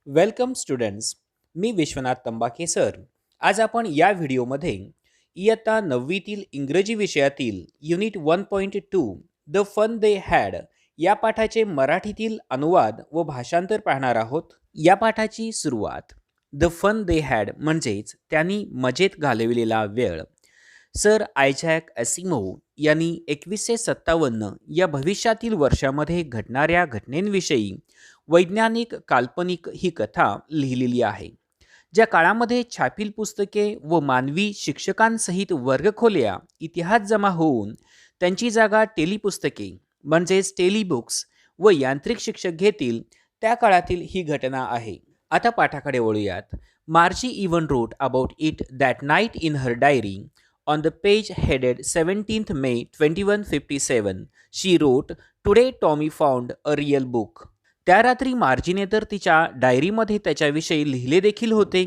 Welcome students. मी Vishwanath Tambakhe sir. आज आपण या व्हिडिओमध्ये इयत्ता 9वीतील इंग्रजी विषयातील unit 1.2 the fun they had या पाठाचे मराठीतील अनुवाद व भाषांतर पाहणार आहोत. या पाठाची सुरुवात द फन दे हॅड म्हणजेच त्यांनी मजेत घालविलेला वेळ सर आयझॅक असिमोव यांनी 2157 या भविष्यातील वर्षामध्ये घडणाऱ्या घटनेंविषयी वैज्ञानिक काल्पनिक ही कथा लिहिलेली आहे. ज्या काळामध्ये छापील पुस्तके व मानवी शिक्षकांसहित वर्गखोल्या इतिहास जमा होऊन त्यांची जागा टेलिपुस्तके म्हणजेच टेलिबुक्स व यांत्रिक शिक्षक घेतील, त्या काळातील ही घटना आहे. आता पाठाकडे वळूयात. मार्जी even wrote about it that night in her diary. On the page headed 17th May 2157, she wrote, "Today Tommy found a real book." त्या रात्री मार्जीने तर तिच्या डायरीमध्ये त्याच्याविषयी लिहिले देखील होते.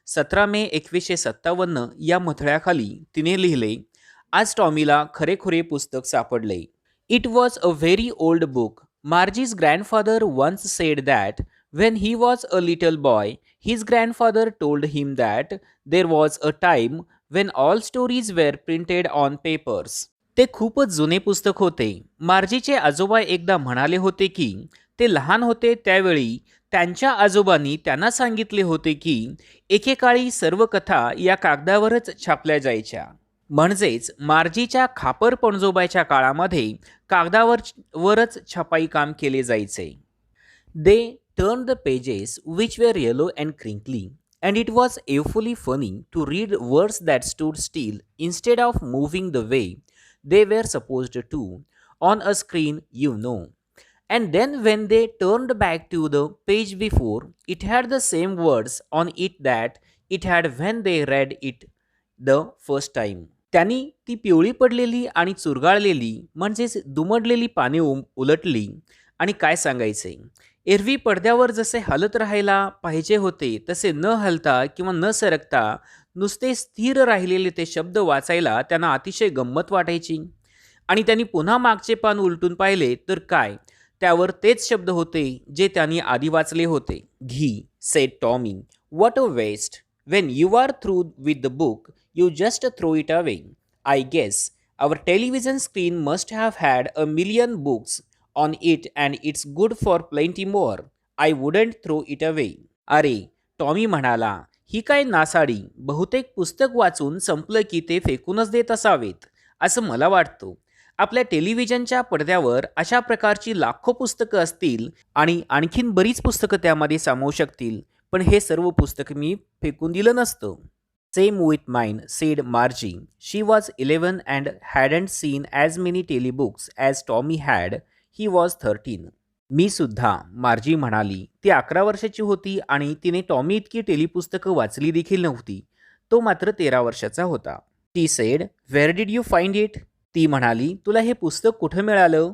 17 मे 2157 या मथळ्याखाली तिने लिहिले, आज टॉमीला खरेखुरे पुस्तक सापडले. It was a very old book. Margie's grandfather once said that when he was a little boy, his grandfather told him that there was a time when all stories were printed on papers. ते खूपच जुने पुस्तक होते. मार्जीचे आजोबा एकदा म्हणाले होते की ते लहान होते त्यावेळी त्यांच्या आजोबांनी त्यांना सांगितले होते की एकेकाळी सर्व कथा या कागदावरच छापल्या जायच्या. म्हणजेच मार्जीच्या खापर पणजोबाच्या काळामध्ये कागदावरच छपाई काम केले जायचे. They turned the pages, which were yellow and crinkly, and it was awfully funny to read words that stood still instead of moving the way they were supposed to on a screen, you know. And then when they turned back to the page before, it had the same words on it that it had when they read it the first time. त्यांनी ती पिवळी पडलेली आणि चुरगाळलेली म्हणजेच दुमडलेली पाने उलटली आणि काय सांगायचे. एरवी पडद्यावर जसे हलत राहायला पाहिजे होते तसे न हलता किंवा न सरकता नुसते स्थिर राहिलेले ते शब्द वाचायला त्यांना अतिशय गंमत वाटायची. आणि त्यांनी पुन्हा मागचे पान उलटून पाहिले तर काय, त्यावर तेच शब्द होते जे त्यांनी आधी वाचले होते. He said Tommy, what a waste. When you are through with the book you just throw it away. I guess our television screen must have had a million books on it and it's good for plenty more. I wouldn't throw it away. अरे, Tommy म्हणाला, ही काय नासाडी. बहुतेक पुस्तक वाचून संपलं की ते फेकूनच देत असावेत असं मला वाटतं. आपल्या टेलिव्हिजनच्या पडद्यावर अशा प्रकारची लाखो पुस्तकं असतील आणि आणखीन बरीच पुस्तकं त्यामध्ये सामावू शकतील, पण हे सर्व पुस्तक मी फेकून दिलं नसतं. Same with mine, said Margie. She was 11 and hadn't seen as many telebooks as Tommy had. He was 13. मी सुद्धा, मार्जी म्हणाली. ती 11 वर्षाची होती आणि तिने टॉमी इतकी टेलिपुस्तकं वाचली देखील नव्हती. तो मात्र 13 वर्षाचा होता. ती sed, where did you find it. ती म्हणाली, तुला हे पुस्तक कुठं मिळालं.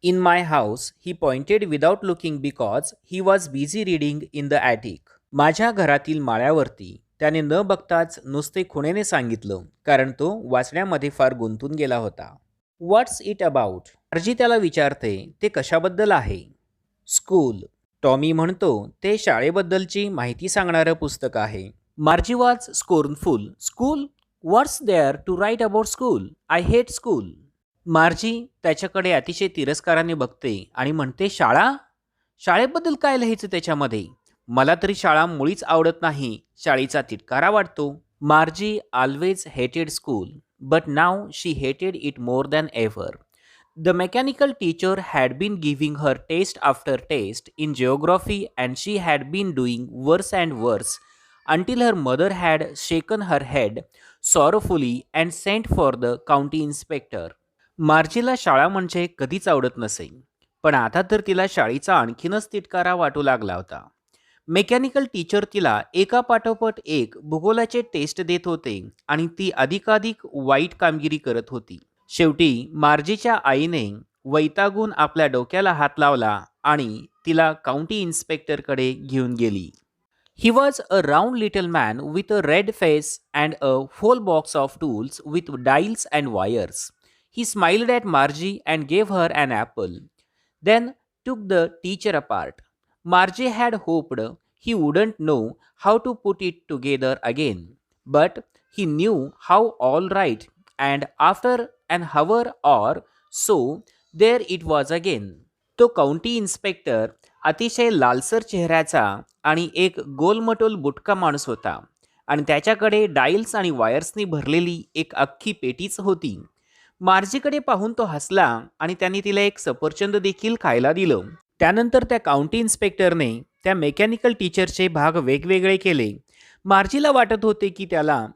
In my house. He pointed without looking because he was busy reading in the Attic. माझ्या घरातील माळ्यावरती. त्याने न बघताच नुसते खुणेने सांगितलं, कारण तो वाचण्यामध्ये फार गुंतून गेला होता. व्हॉट्स इट अबाउट. मार्जी त्याला विचारते, ते कशाबद्दल आहे. स्कूल. टॉमी म्हणतो, ते शाळेबद्दलची माहिती सांगणारं पुस्तक आहे. Margie was scornful. School. What's there to write about school. I hate school. Margie त्याच्याकडे अतिशय तिरस्काराने बघते आणि म्हणते, शाळा. शाळेबद्दल काय लिहायचं त्याच्यामध्ये. मला तरी शाळा मुळीच आवडत नाही. शाळेचा तिटकारा वाटतो. मार्जी ऑलवेज हेटेड school. But now she hated it more than ever. The mechanical teacher had been giving her test after test in geography and she had been doing worse and worse until her mother had shaken her head sorrowfully and sent for the county inspector. मार्जीला शाळा म्हणजे कधीच आवडत नसे, पण आता तर तिला शाळेचा आणखीनच तिटकारा वाटू लागला होता. मेकॅनिकल टीचर तिला एकापाठोपाठ एक भूगोलाचे टेस्ट देत होते आणि ती अधिकाधिक वाईट कामगिरी करत होती. शेवटी मार्जीच्या आईने वैतागून आपल्या डोक्याला हात लावला आणि तिला काउंटी इन्स्पेक्टरकडे घेऊन गेली. He was a round little man with a red face and a whole box of tools with dials and wires. He smiled at Margie and gave her an apple. Then took the teacher apart. Margie had hoped he wouldn't know how to put it together again, but he knew how all right, and after an hour or so, there it was again. तो county inspector अतिशय लालसर चेहऱ्याचा आणि एक गोलमटोल बुटका माणूस होता आणि त्याच्याकडे डायल्स आणि वायर्सनी भरलेली एक अख्खी पेटीच होती. मार्जीकडे पाहून तो हसला आणि त्यांनी तिला एक सफरचंद देखील खायला दिलं. त्यानंतर त्या काउंटी इन्स्पेक्टरने त्या मेकॅनिकल टीचरचे भाग वेगवेगळे केले. मार्जीला वाटत होते की त्याला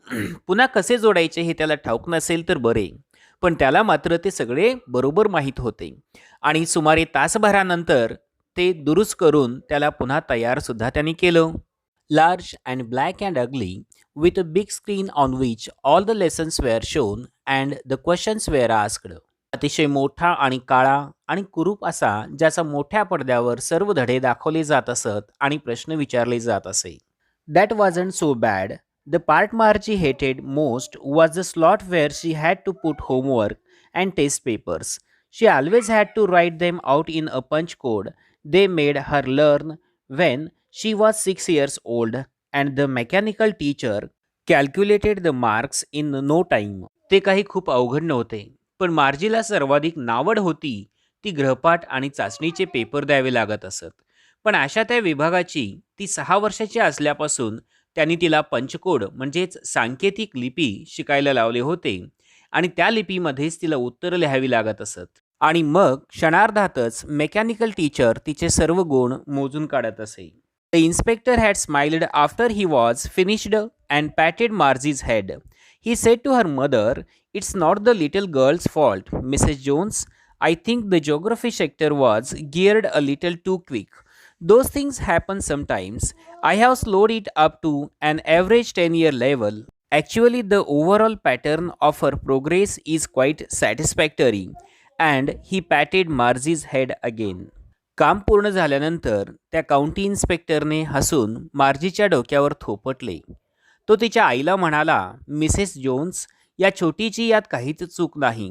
पुन्हा कसे जोडायचे हे त्याला ठाऊक नसेल तर बरे, पण त्याला मात्र ते सगळे बरोबर माहीत होते आणि सुमारे तासभरानंतर ते दुरुस्त करून त्याला पुन्हा तयारसुद्धा त्यांनी केलं. Large and black and ugly with a big screen on which all the lessons were shown and the questions were asked. अतिशय मोठा आणि काळा आणि कुरूप असा ज्याचा मोठ्या पडद्यावर सर्व धडे दाखवले जात असत आणि प्रश्न विचारले जात असे. That wasn't so bad. The part Margie hated most was the slot where she had to put homework and test papers. She always had to write them out in a punch code they made her learn when she was 6 years old, and the mechanical teacher calculated the marks in no time. ते काही खूप अवघड नव्हते, पण मार्जीला सर्वाधिक नावड होती ती गृहपाठ आणि चाचणीचे पेपर द्यावे लागत असत. पण अशा त्या विभागाची ती 6 वर्षाची असल्यापासून त्यांनी तिला पंचकोड म्हणजेच सांकेतिक लिपी शिकायला लावले होते आणि त्या लिपीमध्येच तिला उत्तरं लिहावी लागत असत. आणि मग क्षणार्धातच मेकॅनिकल टीचर तिचे सर्व गुण मोजून काढत असे. The inspector had smiled after he was finished and patted Margie's head. He said to her mother, "It's not the little girl's fault, Mrs. Jones. I think the geography sector was geared a little too quick. Those things happen sometimes. I have slowed it up to an average 10-year level. Actually, the overall pattern of her progress is quite satisfactory." And he patted Margie's head again. काम पूर्ण झाल्यानंतर त्या county इन्स्पेक्टरने हसून मार्जीच्या डोक्यावर थोपटले. तो तिच्या आईला म्हणाला, "मिसेस जोन्स, या छोटीची यात काहीच चूक नाही.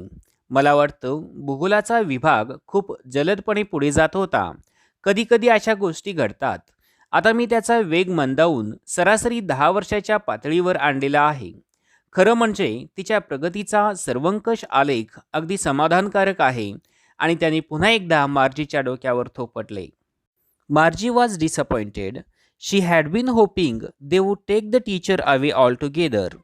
मला वाटतं भूगोलाचा विभाग खूप जलदपणे पुढे जात होता. कधीकधी अशा गोष्टी घडतात. आता मी त्याचा वेग मंदावून सरासरी 10 वर्षाच्या पातळीवर आणलेला आहे. खरं म्हणजे तिच्या प्रगतीचा सर्वंकष आलेख अगदी समाधानकारक आहे." आणि त्यांनी पुन्हा एकदा मार्जीच्या डोक्यावर थोपटले. Margie was disappointed. She had been hoping they would take the teacher away altogether.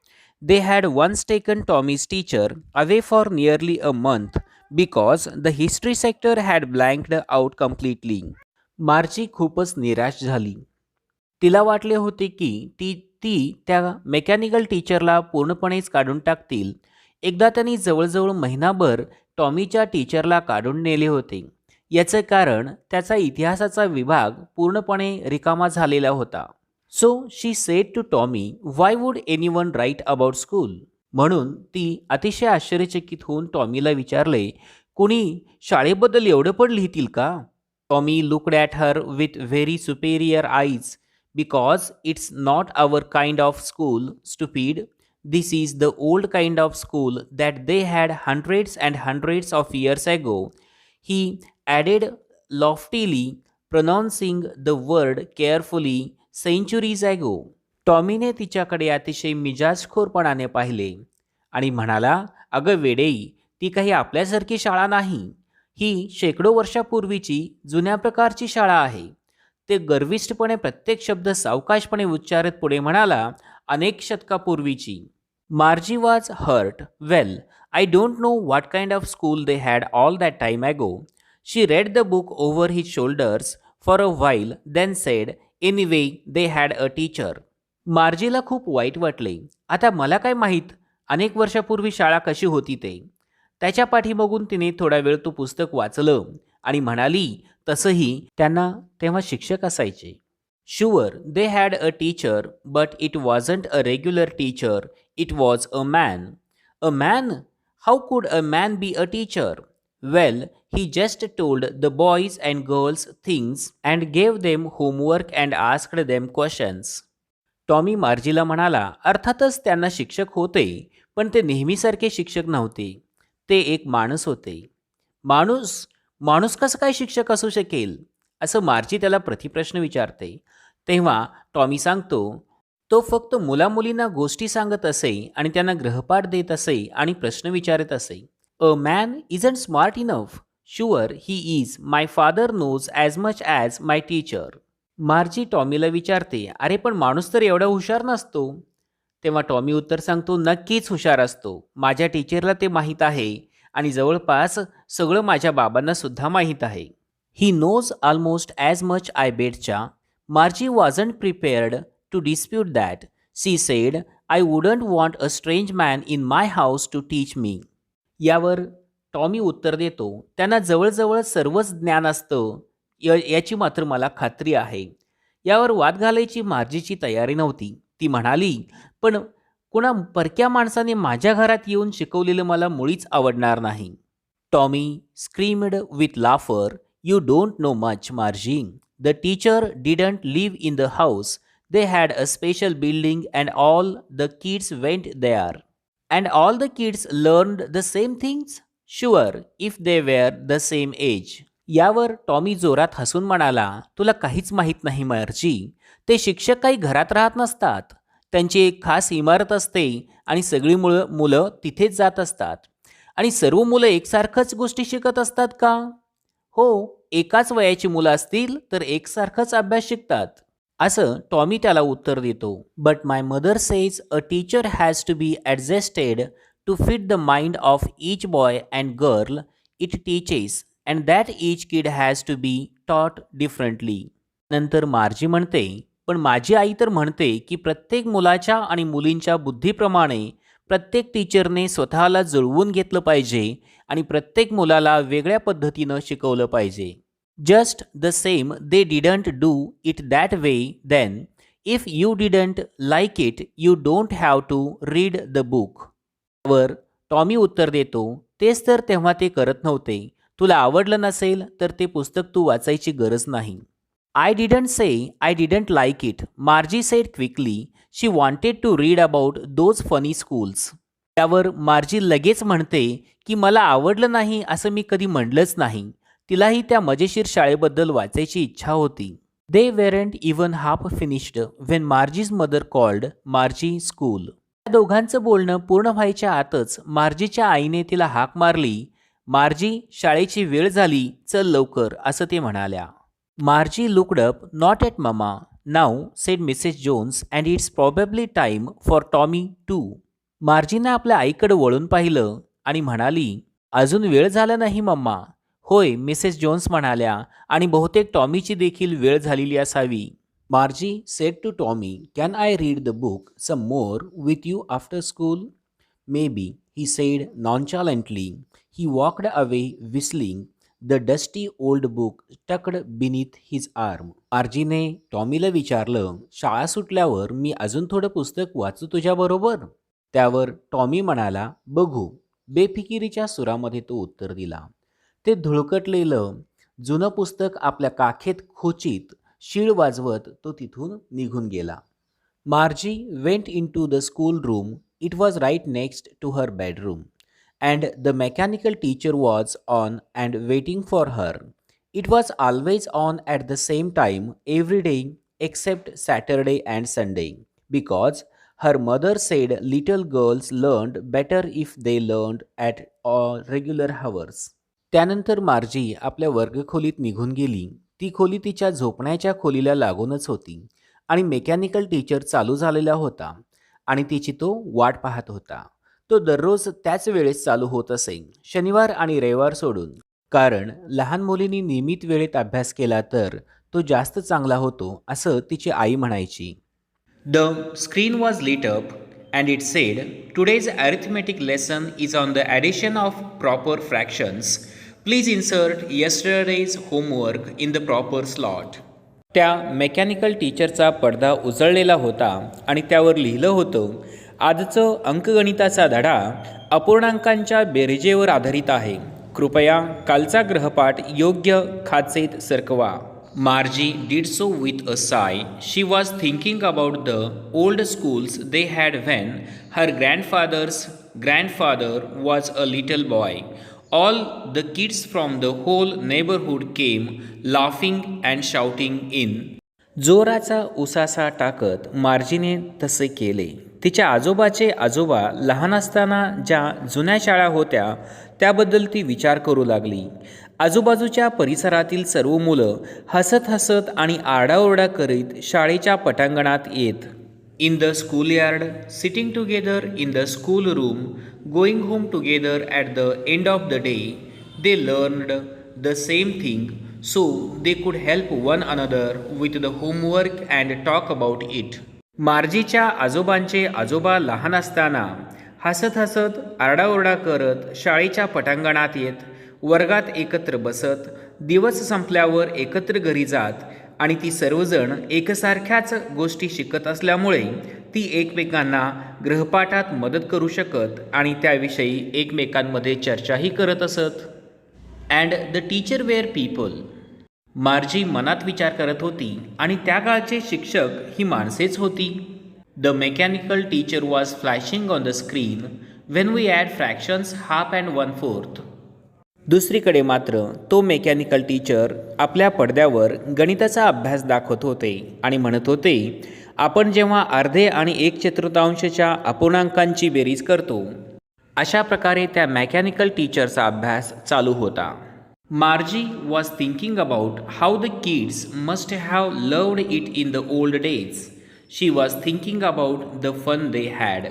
They had once taken Tommy's teacher away for nearly a month because the history sector had blanked out completely. Margie खूपच निराश झाली. तिला वाटले होते की ती त्या mechanical टीचरला पूर्णपणेच काढून टाकतील. एकदा त्यांनी जवळजवळ महिनाभर टॉमीच्या टीचरला काढून नेले होते. याचं कारण त्याचा इतिहासाचा विभाग पूर्णपणे रिकामा झालेला होता. So she said to Tommy, "why would anyone write about school?" म्हणून ती अतिशय आश्चर्यचकित होऊन टॉमीला विचारले, "कुणी शाळेबद्दल एवढं पण लिहितील का?" Tommy looked at her with very superior eyes. "Because it's not our kind of school, stupid. This is the old kind of school that they had hundreds and hundreds of years ago," he added loftily, pronouncing the word carefully, "centuries ago." टॉमीने तिच्याकडे अतिशय मिजाजखोरपणाने पाहिले आणि म्हणाला, "अगं वेडेई, ती काही आपल्यासारखी शाळा नाही. ही शेकडो वर्षापूर्वीची जुन्या प्रकारची शाळा आहे." ते गर्विष्ठपणे प्रत्येक शब्द सावकाशपणे उच्चारत पुढे म्हणाला, "अनेक शतकापूर्वीची." Margie was hurt. "Well, I don't know what kind of school they had all that time ago." She read the book over his shoulders for a while, then said, "Anyway, they had a teacher." मार्जीला खूप वाईट वाटले. आता मला काय माहीत अनेक वर्षापूर्वी शाळा कशी होती ते. त्याच्या पाठीमागून तिने थोडा वेळ तो पुस्तक वाचलं आणि म्हणाली, "तसंही त्यांना तेव्हा शिक्षक असायचे." Sure, they had a teacher, but it wasn't a regular teacher. It was a man. A man? How could a man be a teacher? Well, he just told the boys and girls things and gave them homework and asked them questions. Tommy मार्जीला म्हणाला, "अर्थातच त्यांना शिक्षक होते, पण ते नेहमीसारखे शिक्षक नव्हते. ते एक माणूस होते." माणूस? माणूस कसं काय शिक्षक असू शकेल? असं मार्जी त्याला प्रतिप्रश्न विचारते. तेव्हा टॉमी सांगतो, तो फक्त मुलामुलींना गोष्टी सांगत असे आणि त्यांना गृहपाठ देत असे आणि प्रश्न विचारत असे. A man isn't smart enough. Sure he is. My father knows as much as my teacher. Margie टॉमीला विचारते, अरे पण माणूस तर एवढा हुशार नसतो. तेव्हा टॉमी उत्तर सांगतो, नक्कीच हुशार असतो. माझ्या टीचरला ते माहीत आहे आणि जवळपास सगळं माझ्या बाबांना सुद्धा माहीत आहे. He knows almost as much I बेटच्या. Margie wasn't prepared to dispute that. She said, I wouldn't want a strange man in my house to teach me. यावर टॉमी उत्तर देतो, त्यांना जवळजवळ सर्वच ज्ञान असतं याची मात्र मला खात्री आहे. यावर वाद घालायची मार्जीची तयारी नव्हती. ती म्हणाली, पण कुणा परक्या माणसाने माझ्या घरात येऊन शिकवलेलं मला मुळीच आवडणार नाही. Tommy screamed with laughter, you don't know much Margie. The teacher didn't live in the house. They had a special building and all the kids went there. And all the kids learned the same things. Sure if they were the same age. यावर Tommy जोरात हसून म्हणाला, तुला काहीच माहीत नाही मार्जी. ते शिक्षक काही घरात राहत नसतात. त्यांची एक खास इमारत असते आणि सगळी मुलं तिथेच जात असतात. आणि सर्व मुलं एकसारखंच गोष्टी शिकत असतात का? हो, एकाच वयाची मुलं असतील तर एकसारखाच अभ्यास शिकतात, असं टॉमी त्याला उत्तर देतो. But my mother says a teacher has to be adjusted to fit the mind of each boy and girl it teaches and that each kid has to be taught differently. नंतर मार्जी म्हणते, पण माझी आई तर म्हणते की प्रत्येक मुलाच्या आणि मुलींच्या बुद्धीप्रमाणे प्रत्येक टीचरने स्वतःला जुळवून घेतलं पाहिजे आणि प्रत्येक मुलाला वेगळ्या पद्धतीनं शिकवलं पाहिजे. Just the same they didn't do it that way then. If you didn't like it you don't have to read the book. वर टॉमी उत्तर देतो, तेच तर तेव्हा ते करत नव्हते. तुला आवडलं नसेल तर ते पुस्तक तू वाचायची गरज नाही. I didn't say I didn't like it, Margie said quickly. She wanted to read about those funny schools. त्यावर मार्जी लगेच म्हणते की मला आवडलं नाही असं मी कधी म्हणलंच नाही. तिलाही त्या मजेशीर शाळेबद्दल वाचायची इच्छा होती. They weren't even half finished when Margie's mother called Margie school. त्या दोघांचं बोलणं पूर्ण व्हायच्या आतच मार्जीच्या आईने तिला हाक मारली. मार्जी, शाळेची वेळ झाली, चल लवकर, असं ते म्हणाल्या. Margie looked up, not at Mama. Now, said Mrs. Jones, and it's probably time for Tommy too. मार्जीने आपल्या आईकडे वळून पाहिलं आणि म्हणाली, अजून वेळ झाला नाही मम्मा. होय, मिसेस जोन्स म्हणाल्या, आणि बहुतेक टॉमीची देखील वेळ झालेली असावी. Margie said to Tommy, can I read the book some more with you after school? Maybe, he said nonchalantly. He walked away whistling, the dusty old book tucked beneath his arm. मार्जीने टॉमीला विचारलं, शाळा सुटल्यावर मी अजून थोडं पुस्तक वाचू तुझ्याबरोबर? त्यावर Tommy म्हणाला, बघू. बेफिकिरीच्या सुरामध्ये तो उत्तर दिला. ते धुळकटलेलं जुनं पुस्तक आपल्या काखेत खोचीत शीळ वाजवत तो तिथून निघून गेला. Margie went into the schoolroom. It was right next to her bedroom. And the mechanical teacher was on and waiting for her. It was always on at the same time every day except Saturday and Sunday, because her mother said little girls learned better if they learned at regular hours. त्यानंतर मार्जी आपल्या वर्गखोलीत निघून गेली. ती खोली तिच्या झोपण्याच्या खोलीला लागूनच होती आणि मेकॅनिकल टीचर चालू झालेला होता आणि तिची तो वाट पाहत होता. तो दररोज त्याच वेळेस चालू होत असे, शनिवार आणि रविवार सोडून, कारण लहान मुलींनी नियमित वेळेत अभ्यास केला तर तो जास्त चांगला होतो, असं तिची आई म्हणायची. The screen was lit up and it said, today's arithmetic lesson is on the addition of proper fractions. Please insert yesterday's homework in the proper slot. त्या मेकॅनिकल टीचरचा पडदा उजळलेला होता आणि त्यावर लिहिलं होतं, आजचं अंकगणिताचा धडा अपूर्णांकांच्या बेरजेवर आधारित आहे. कृपया कालचा ग्रहपाठ योग्य खाचेत सरकवा. Margie did so with a sigh. She was thinking about the old schools they had when her grandfather was a little boy. All the kids from the whole neighborhood came laughing and shouting in. जोराचा उसासा टाकत मार्जीने तसे केले. तिच्या आजोबाचे आजोबा लहान असताना ज्या जुन्या शाळा होत्या त्याबद्दल ती विचार करू लागली. आजूबाजूच्या परिसरातील सर्व मुलं हसत हसत आणि आरडाओरडा करीत शाळेच्या पटांगणात येत. In the schoolyard, sitting together in the schoolroom, going home together at the end of the day, they learned the same thing so they could help one another with the homework and talk about it. मार्जीच्या आजोबांचे आजोबा लहान असताना हसत हसत आरडाओरडा करत शाळेच्या पटांगणात येत, वर्गात एकत्र बसत, दिवस संपल्यावर एकत्र घरी जात आणि ती सर्वजण एकसारख्याच गोष्टी शिकत असल्यामुळे ती एकमेकांना गृहपाठात मदत करू शकत आणि त्याविषयी एकमेकांमध्ये चर्चाही करत असत. And the teacher were people. Margie मनात विचार करत होती आणि त्या काळचे शिक्षक ही माणसेच होती. The mechanical teacher was flashing on the screen when we add fractions half and 1/4. दुसरीकडे मात्र तो मेकॅनिकल टीचर आपल्या पडद्यावर गणिताचा अभ्यास दाखवत होते आणि म्हणत होते, आपण जेव्हा अर्धे आणि 1/4च्या अपूर्णांकांची बेरीज करतो अशा प्रकारे त्या मेकॅनिकल टीचरचा अभ्यास चालू होता. Margie was thinking about how the kids must have loved it in the old days. She was thinking about the fun they had.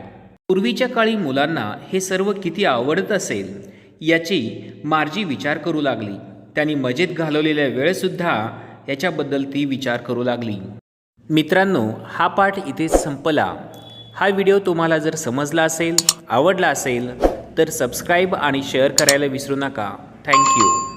पूर्वीच्या काळी मुलांना हे सर्व किती आवडत असेल याची मार्जी विचार करू लागली. त्यांनी मजेत घालवलेल्या वेळसुद्धा याच्याबद्दल ती विचार करू लागली. मित्रांनो, हा पाठ इथेच संपला. हा व्हिडिओ तुम्हाला जर समजला असेल, आवडला असेल तर सबस्क्राईब आणि शेअर करायला विसरू नका. थँक्यू.